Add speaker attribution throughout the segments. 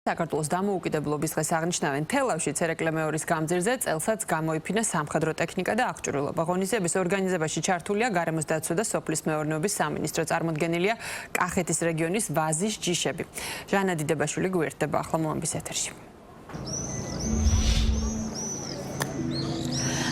Speaker 1: საქართველოს დამოუკიდებლობის დღეს აღნიშნავენ თელავში ცერეკლე მეორის გამზირზე წელსაც გამოიფინა სამხედრო ტექნიკა და აღჭურვილობა. ღონისძიების ორგანიზებაში ჩართულია გარემოს დაცვა და სოფლის მეურნეობის სამინისტრო. წარმოდგენილია კახეთის რეგიონის ვაზის ჯიშები. ჟანა დიდებაშვილი გვერდება ახლა მომების ეთერში.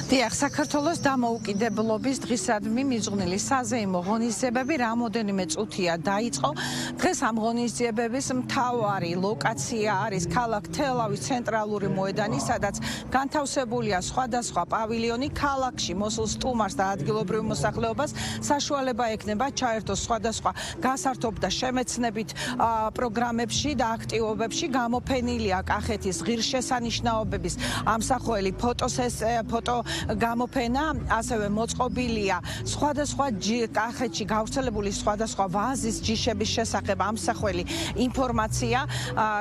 Speaker 2: დიახ, საქართველოს დამოუკიდებლობის დღისადმი მიძღვნილი საზეიმო ღონისძიებები რამოდენიმე წუთია დაიწყო. დღეს ამ ღონისძიებების მთავარი ლოკაცია არის ქალაქ თელავის ცენტრალური მოედანი, სადაც განთავსებულია სხვადასხვა პავილიონი. ქალაქში მოსულ სტუმარს და ადგილობრივ მოსახლეობას საშუალება ექნება ჩაერთოს სხვადასხვა გასართობ და შემეცნებით პროგრამებში და აქტივობებში. გამოფენილია კახეთის ღირსშესანიშნაობების ამსახველი ფოტო გამოფენა, ასევე მოწყობილია სხვადასხვა კახეთში გავრცელებული სხვადასხვა ვაზის ჯიშების შესახებ ამსახველი ინფორმაცია.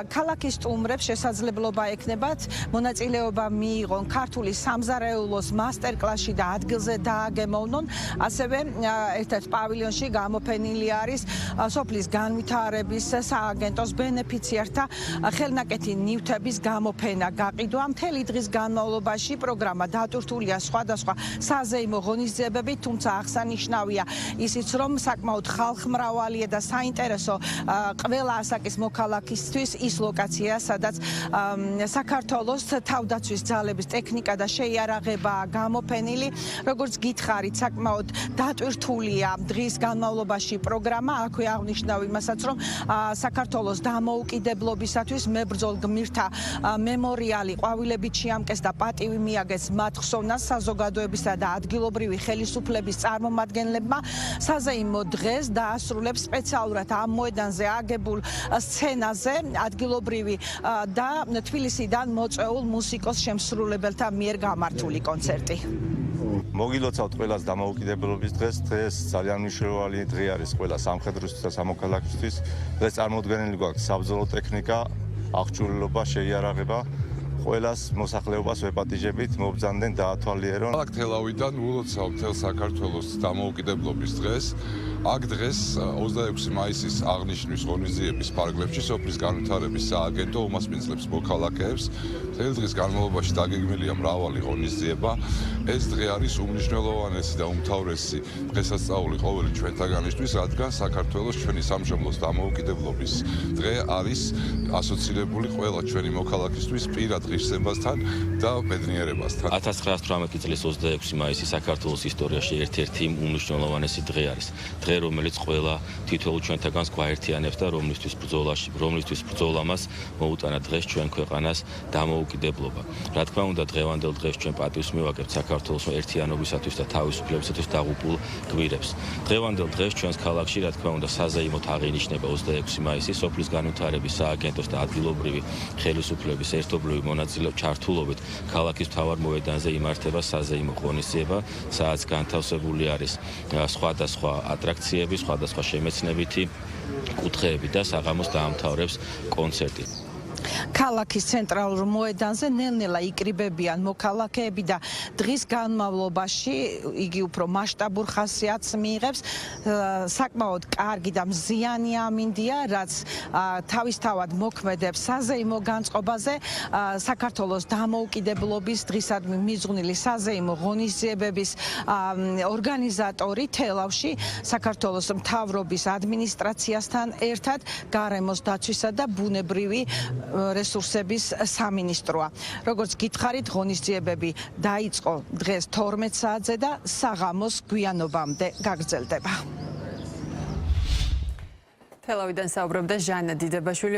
Speaker 2: ქალაქის სტუმრებს შესაძლებლობა ექნებათ მონაწილეობა მიიღონ ქართული სამზარეულოს მასტერკლასში და ადგილზე დააგემოვნონ. ასევე ერთ-ერთ პავილიონში გამოფენილი არის სოფლის განვითარების სააგენტოს ბენეფიციართა ხელნაკეთი ნივთების გამოფენა გაყიდვა. მთელი დღის განმავლობაში პროგრამა დატვირთულია სხვადასხვა საზეიმო ღონისძიებები, თუმცა აღსანიშნავია ისიც, რომ საკმაოდ ხალხმრავალია და საინტერესო ყველა ასაკის მოქალაქისთვის ის ლოკაცია, სადაც საქართველოს თავდაცვის ძალების ტექნიკა და შეიარაღებაა გამოფენილი. როგორც გითხარით, საკმაოდ დატვირთულია დღის განმავლობაში პროგრამა. აქვე აღნიშნავ იმასაც, რომ საქართველოს დამოუკიდებლობისათვის მებრძოლ გმირთა მემორიალი ყვავილებით შეამკეს და პატივი მიაგეს მათ ხსოვნას საზოგადოებისა და ადგილობრივი ხელისუფლების წარმომადგენლებმა. საზეიმო დღეს დაასრულებს სპეციალურად ამ მოედანზე აგებულ სცენაზე ადგილობრივი და თბილისიდან მოწვეულ მუსიკოს შემსრულებელთა მიერ გამართული კონცერტი.
Speaker 3: მოგილოცავთ ყველას დამოუკიდებლობის დღეს. დღეს ძალიან მნიშვნელოვანი დღე არის ყველა სამხედროსთვის და სამოქალაქისთვის. დღეს წარმოდგენილი გვაქვს საბრძოლო ტექნიკა, აღჭურვილობა, შეიარაღება. ყველას მოსახლეობას ვეპატიჟებით მობრძანდნენ დაათვალიერონ.
Speaker 4: ქალაქ თელავიდან ულოცავ მთელ საქართველოს დამოუკიდებლობის დღეს. აქ დღეს 26 მაისის აღნიშვნის ღონისძიების ფარგლებში სოფლის განვითარების სააგენტო უმასპინძლებს მოქალაქეებს. მთელი დღის განმავლობაში დაგეგმილია მრავალი ღონისძიება. ეს დღე არის უმნიშვნელოვანესი და უმთავრესი დღესასწაული ყოველი ჩვენთაგანისთვის, რადგან საქართველოს ჩვენი სამშობლოს დამოუკიდებლობის დღე არის ასოცირებული ყველა ჩვენი მოქალაქისთვის პირად ღირსებასთან და ბედნიერებასთან.
Speaker 5: 1918 წლის 26 მაისი საქართველოს ისტორიაში ერთ-ერთი უმნიშვნელოვანესი დღე არის. დღე, რომელიც ყველა თითოეულ ჩვენთაგანს გვაერთიანებს და რომლისთვის ბრძოლა მას მოუტანა დღეს ჩვენ ქვეყანას დამოუკიდებლობა. რა თქმა უნდა, დღევანდელ დღეს ჩვენ პატივს მივაკებთ საქართველოს ერთიანობისათვის და თავისუფლებისათვის დაღუპულ გვირებს. დღევანდელ დღეს ჩვენს ქალაქში, რა თქმა უნდა, საზეიმოდ აღინიშნება 26 მაისი სოფლის განვითარების სააგენტოს და ადგილობრივი ხელისუფლების ერთობლივი ჩართულობით ქალაქის მთავარ მოედანზე იმართება საზეიმო ღონისძიება, სადაც განთავსებული არის სხვადასხვა ატრაქციები, სხვადასხვა შემეცნებითი კუთხეები და საღამოს დაამთავრებს კონცერტი.
Speaker 2: ქალაქის ცენტრალურ მოედანზე ნელ-ნელა იკრიბებიან მოქალაქეები და დღის განმავლობაში იგი უფრო მასშტაბურ ხასიათს მიიღებს. საკმაოდ კარგი და მზიანი ამინდია, რაც თავისთავად მოქმედებს საზეიმო განწყობაზე. საქართველოს დამოუკიდებლობის დღისადმი მიძღვნილი საზეიმო ღონისძიებების ორგანიზატორი თელავში საქართველოს მთავრობის ადმინისტრაციასთან ერთად გარემოს დაცვისა და ბუნებრივი რესურსების სამინისტროა. როგორც გითხარით, ღონისძიებები დაიწყო დღეს 12 საათზე და საღამოს გვიანობამდე გაგრძელდება.
Speaker 1: თელავიდან საუბრობდა ჟანა დიდებაშვილი.